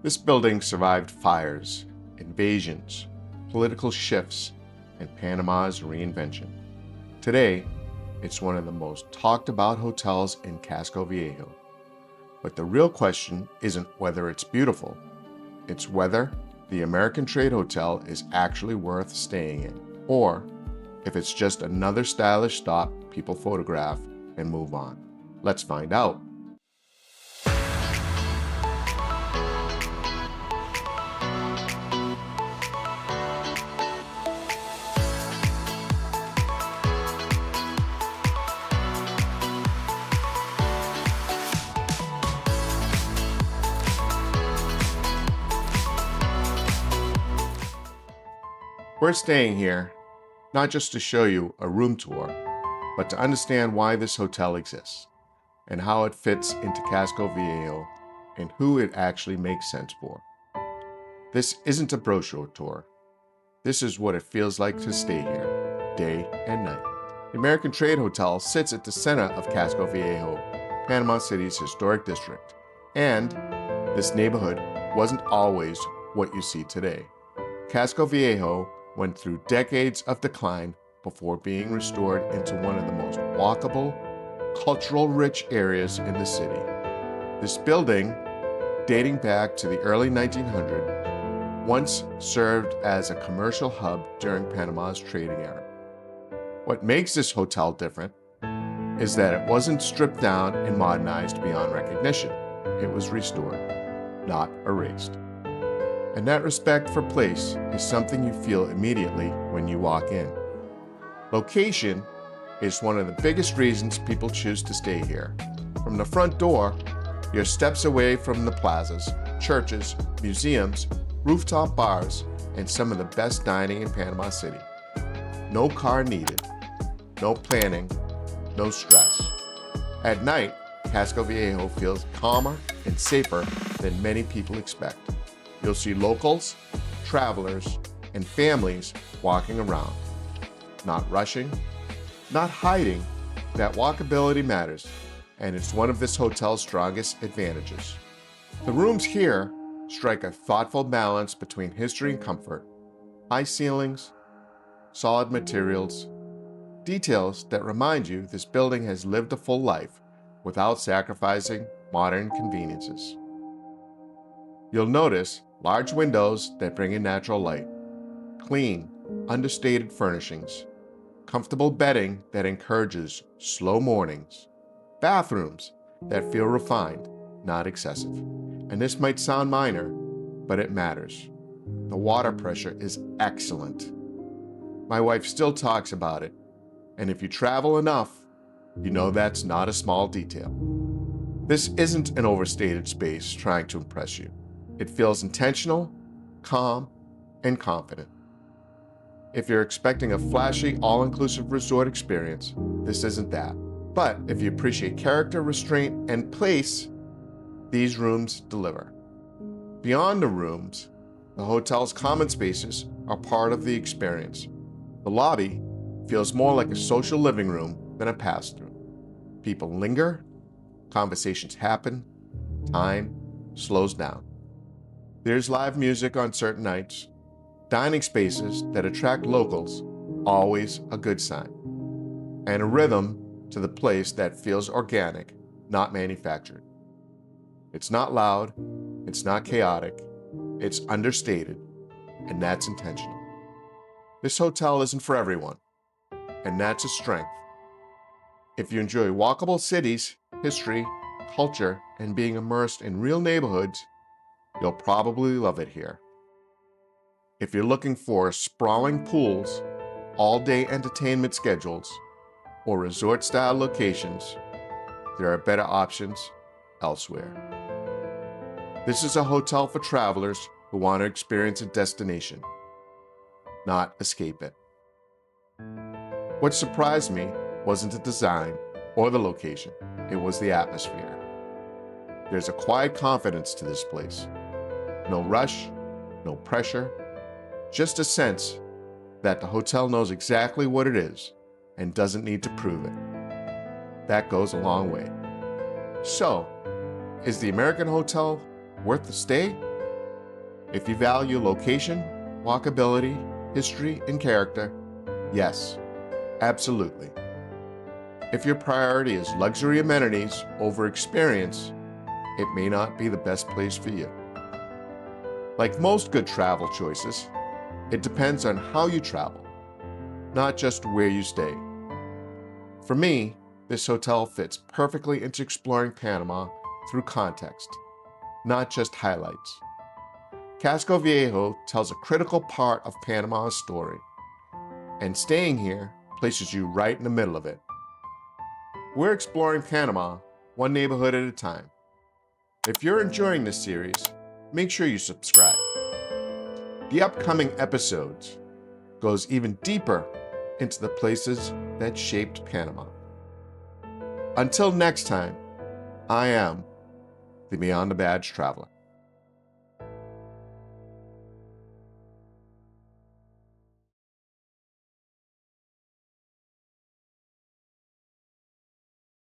This building survived fires, invasions, political shifts, and Panama's reinvention. Today, it's one of the most talked about hotels in Casco Viejo. But the real question isn't whether it's beautiful, it's whether the American Trade Hotel is actually worth staying in, or if it's just another stylish stop people photograph and move on. Let's find out. We're staying here not just to show you a room tour, but to understand why this hotel exists and how it fits into Casco Viejo and who it actually makes sense for. This isn't a brochure tour. This is what it feels like to stay here, day and night. The American Trade Hotel sits at the center of Casco Viejo, Panama City's historic district, and this neighborhood wasn't always what you see today. Casco Viejo went through decades of decline before being restored into one of the most walkable, cultural-rich areas in the city. This building, dating back to the early 1900s, once served as a commercial hub during Panama's trading era. What makes this hotel different is that it wasn't stripped down and modernized beyond recognition. It was restored, not erased. And that respect for place is something you feel immediately when you walk in. Location is one of the biggest reasons people choose to stay here. From the front door, you're steps away from the plazas, churches, museums, rooftop bars, and some of the best dining in Panama City. No car needed, no planning, no stress. At night, Casco Viejo feels calmer and safer than many people expect. You'll see locals, travelers, and families walking around. Not rushing, not hiding. That walkability matters, and it's one of this hotel's strongest advantages. The rooms here strike a thoughtful balance between history and comfort. High ceilings, solid materials, details that remind you this building has lived a full life without sacrificing modern conveniences. You'll notice large windows that bring in natural light, clean, understated furnishings, comfortable bedding that encourages slow mornings, bathrooms that feel refined, not excessive. And this might sound minor, but it matters. The water pressure is excellent. My wife still talks about it, and if you travel enough, you know that's not a small detail. This isn't an overstated space trying to impress you. It feels intentional, calm, and confident. If you're expecting a flashy, all-inclusive resort experience, this isn't that. But if you appreciate character, restraint, and place, these rooms deliver. Beyond the rooms, the hotel's common spaces are part of the experience. The lobby feels more like a social living room than a pass-through. People linger, conversations happen, time slows down. There's live music on certain nights, dining spaces that attract locals, always a good sign, and a rhythm to the place that feels organic, not manufactured. It's not loud, it's not chaotic, it's understated, and that's intentional. This hotel isn't for everyone, and that's a strength. If you enjoy walkable cities, history, culture, and being immersed in real neighborhoods, you'll probably love it here. If you're looking for sprawling pools, all-day entertainment schedules, or resort-style locations, there are better options elsewhere. This is a hotel for travelers who want to experience a destination, not escape it. What surprised me wasn't the design or the location, it was the atmosphere. There's a quiet confidence to this place. No rush, no pressure, just a sense that the hotel knows exactly what it is and doesn't need to prove it. That goes a long way. So, is the American Hotel worth the stay? If you value location, walkability, history, and character, yes, absolutely. If your priority is luxury amenities over experience, it may not be the best place for you. Like most good travel choices, it depends on how you travel, not just where you stay. For me, this hotel fits perfectly into exploring Panama through context, not just highlights. Casco Viejo tells a critical part of Panama's story, and staying here places you right in the middle of it. We're exploring Panama one neighborhood at a time. If you're enjoying this series, make sure you subscribe. The upcoming episodes goes even deeper into the places that shaped Panama. Until next time, I am the Beyond the Badge Traveler.